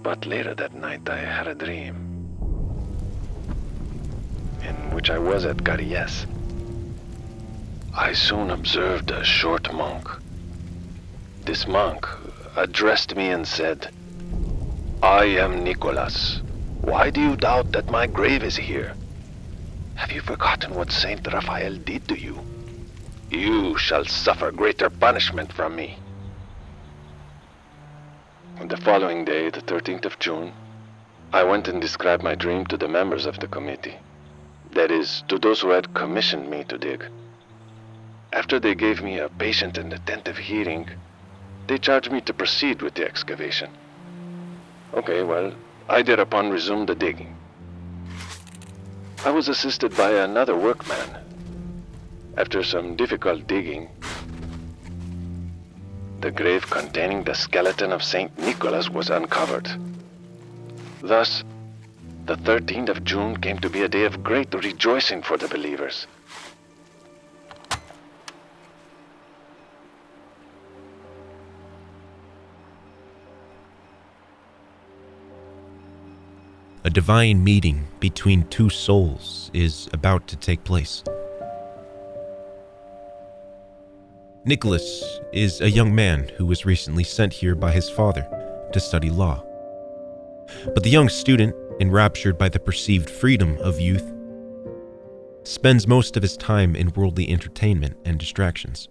But later that night I had a dream, in which I was at Garies. I soon observed a short monk. This monk addressed me and said, "I am Nicholas. Why do you doubt that my grave is here? Have you forgotten what Saint Raphael did to you? You shall suffer greater punishment from me." On the following day, the 13th of June, I went and described my dream to the members of the committee. That is, to those who had commissioned me to dig. After they gave me a patient and attentive hearing, they charged me to proceed with the excavation. Okay, well, I thereupon resumed the digging. I was assisted by another workman. After some difficult digging, the grave containing the skeleton of Saint Nicholas was uncovered. Thus, the 13th of June came to be a day of great rejoicing for the believers. A divine meeting between two souls is about to take place. Nicholas is a young man who was recently sent here by his father to study law. But the young student, enraptured by the perceived freedom of youth, spends most of his time in worldly entertainment and distractions.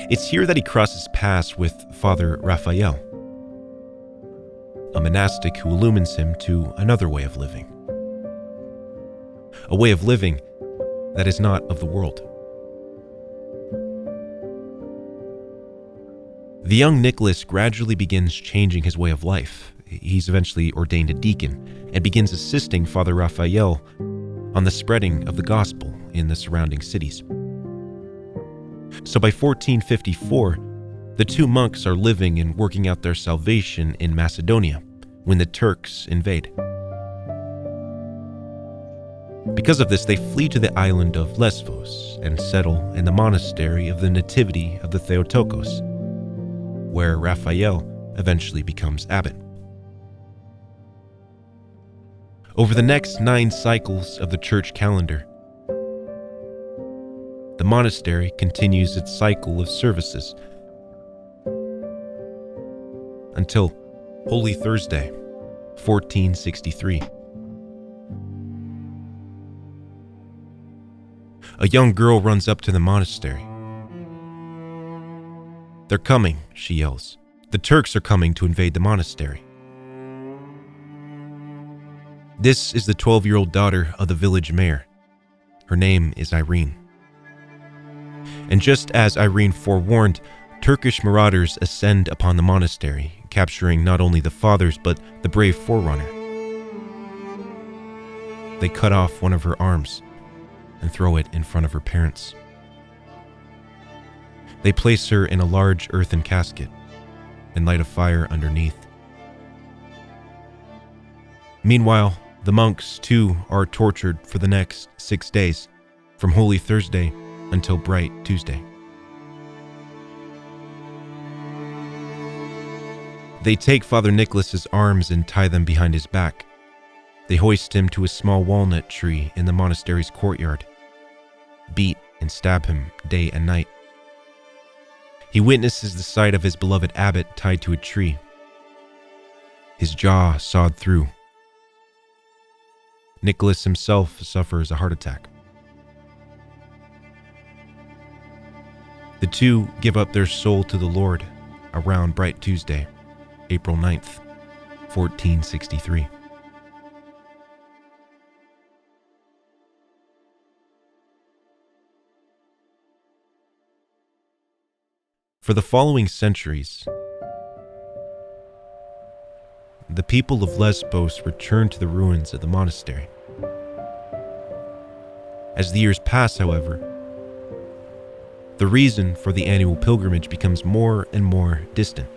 It's here that he crosses paths with Father Raphael, a monastic who illumines him to another way of living. A way of living that is not of the world. The young Nicholas gradually begins changing his way of life. He's eventually ordained a deacon and begins assisting Father Raphael on the spreading of the gospel in the surrounding cities. So by 1454, the two monks are living and working out their salvation in Macedonia when the Turks invade. Because of this, they flee to the island of Lesvos and settle in the monastery of the Nativity of the Theotokos, where Raphael eventually becomes abbot. Over the next 9 cycles of the church calendar, the monastery continues its cycle of services until Holy Thursday, 1463. A young girl runs up to the monastery. "They're coming," she yells. "The Turks are coming to invade the monastery." This is the 12-year-old daughter of the village mayor. Her name is Irene. And just as Irene forewarned, Turkish marauders ascend upon the monastery, capturing not only the fathers but the brave forerunner. They cut off one of her arms and throw it in front of her parents. They place her in a large earthen casket and light a fire underneath. Meanwhile, the monks too are tortured for the next 6 days, from Holy Thursday until Bright Tuesday. They take Father Nicholas's arms and tie them behind his back. They hoist him to a small walnut tree in the monastery's courtyard, beat and stab him day and night. He witnesses the sight of his beloved abbot tied to a tree, his jaw sawed through. Nicholas himself suffers a heart attack. The two give up their soul to the Lord around Bright Tuesday, April 9th, 1463. For the following centuries, the people of Lesbos returned to the ruins of the monastery. As the years pass, however, the reason for the annual pilgrimage becomes more and more distant,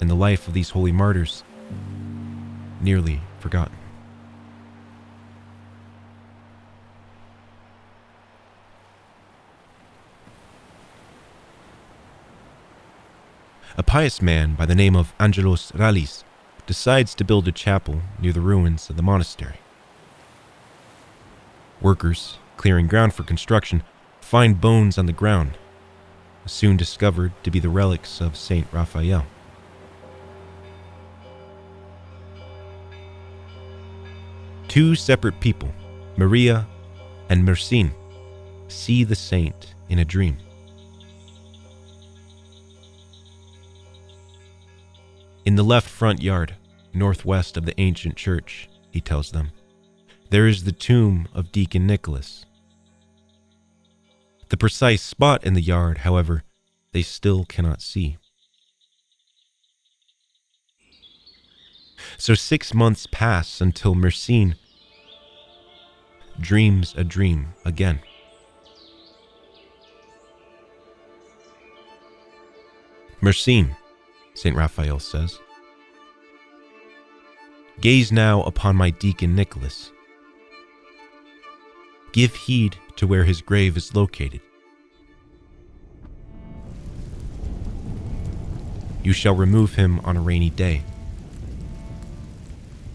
and the life of these holy martyrs nearly forgotten. A pious man by the name of Angelos Ralis decides to build a chapel near the ruins of the monastery. Workers, clearing ground for construction, find bones on the ground, soon discovered to be the relics of Saint Raphael. Two separate people, Maria and Mercine, see the saint in a dream. In the left front yard, northwest of the ancient church, he tells them, there is the tomb of Deacon Nicholas. The precise spot in the yard, however, they still cannot see. So 6 months pass until Mercine dreams a dream again. Mercine, St. Raphael says, gaze now upon my deacon Nicholas. Give heed to where his grave is located. You shall remove him on a rainy day.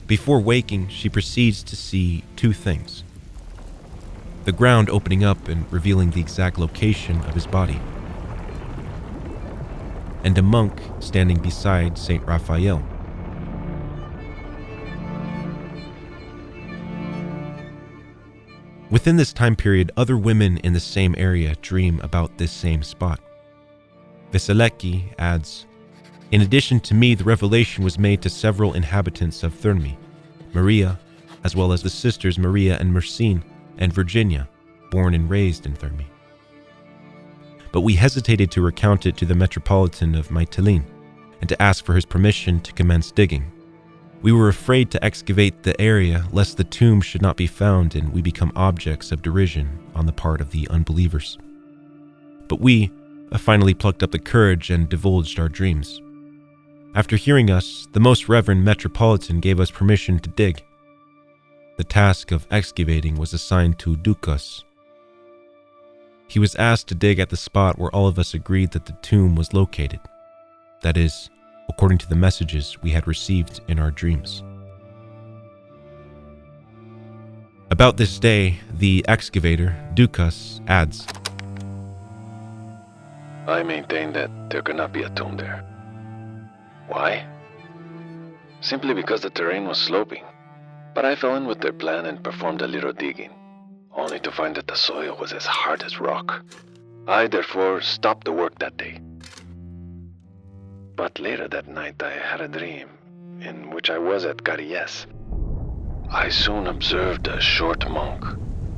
Before waking, she proceeds to see two things: the ground opening up and revealing the exact location of his body, and a monk standing beside Saint Raphael. Within this time period, other women in the same area dream about this same spot. Veselecki adds, in addition to me, the revelation was made to several inhabitants of Thermi, Maria, as well as the sisters Maria and Mercine, and Virginia, born and raised in Thermi. But we hesitated to recount it to the Metropolitan of Mytilene, and to ask for his permission to commence digging. We were afraid to excavate the area lest the tomb should not be found and we become objects of derision on the part of the unbelievers. But we finally plucked up the courage and divulged our dreams. After hearing us, the Most Reverend Metropolitan gave us permission to dig. The task of excavating was assigned to Dukas. He was asked to dig at the spot where all of us agreed that the tomb was located. That is, according to the messages we had received in our dreams. About this day, the excavator, Dukas, adds, I maintain that there cannot be a tomb there. Why? Simply because the terrain was sloping. But I fell in with their plan and performed a little digging, only to find that the soil was as hard as rock. I therefore stopped the work that day. But later that night I had a dream, in which I was at Caries. I soon observed a short monk.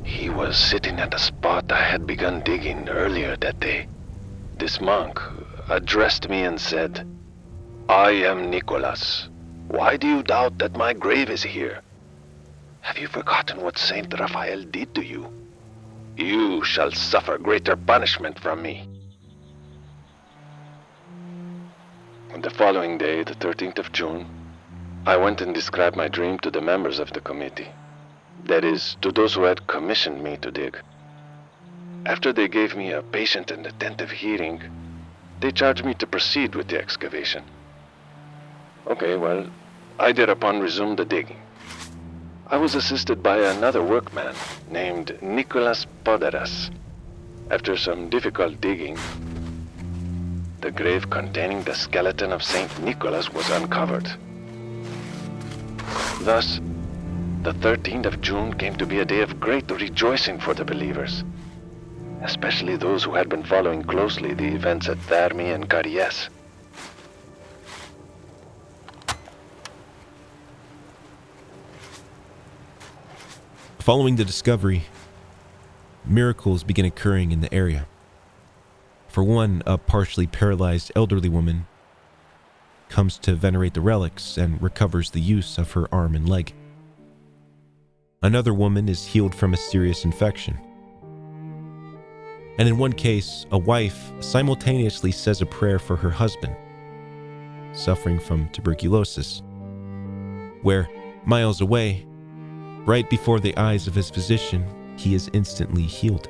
He was sitting at the spot I had begun digging earlier that day. This monk addressed me and said, I am Nicholas. Why do you doubt that my grave is here? Have you forgotten what Saint Raphael did to you? You shall suffer greater punishment from me. On the following day, the 13th of June, I went and described my dream to the members of the committee. That is, to those who had commissioned me to dig. After they gave me a patient and attentive hearing, they charged me to proceed with the excavation. Okay, well, I thereupon resumed the digging. I was assisted by another workman named Nicholas Poderas. After some difficult digging, the grave containing the skeleton of Saint Nicholas was uncovered. Thus, the 13th of June came to be a day of great rejoicing for the believers, especially those who had been following closely the events at Thermi and Caries. Following the discovery, miracles begin occurring in the area. For one, a partially paralyzed elderly woman comes to venerate the relics and recovers the use of her arm and leg. Another woman is healed from a serious infection. And in one case, a wife simultaneously says a prayer for her husband, suffering from tuberculosis, where, miles away, right before the eyes of his physician, he is instantly healed.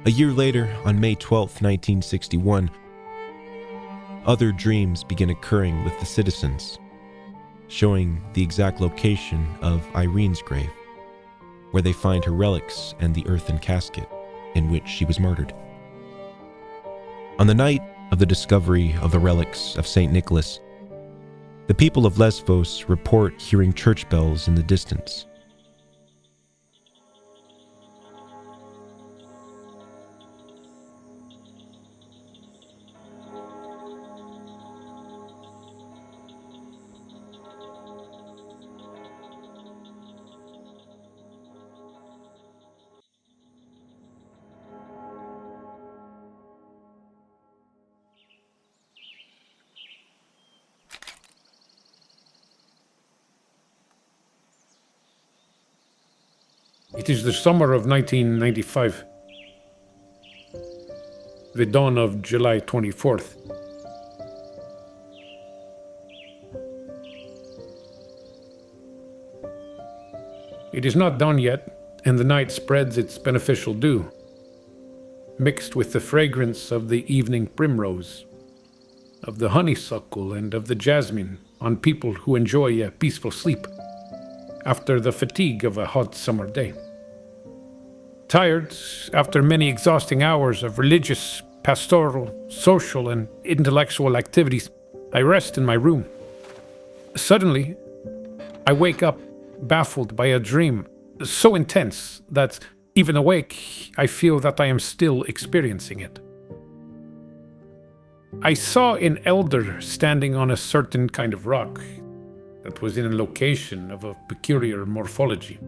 A year later, on May 12, 1961, other dreams begin occurring with the citizens, showing the exact location of Irene's grave, where they find her relics and the earthen casket in which she was murdered. On the night of the discovery of the relics of St. Nicholas, the people of Lesvos report hearing church bells in the distance. It is the summer of 1995, the dawn of July 24th. It is not dawn yet, and the night spreads its beneficial dew, mixed with the fragrance of the evening primrose, of the honeysuckle, and of the jasmine on people who enjoy a peaceful sleep after the fatigue of a hot summer day. Tired after many exhausting hours of religious, pastoral, social, and intellectual activities, I rest in my room. Suddenly, I wake up baffled by a dream so intense that, even awake, I feel that I am still experiencing it. I saw an elder standing on a certain kind of rock that was in a location of a peculiar morphology.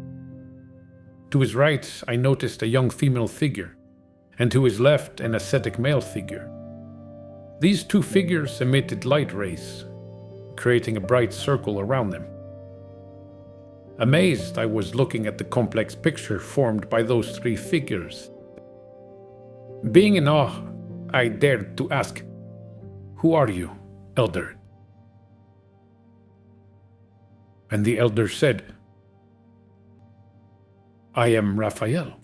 To his right, I noticed a young female figure, and to his left, an ascetic male figure. These two figures emitted light rays, creating a bright circle around them. Amazed, I was looking at the complex picture formed by those three figures. Being in awe, I dared to ask, "Who are you, elder?" And the elder said, "I am Raphael."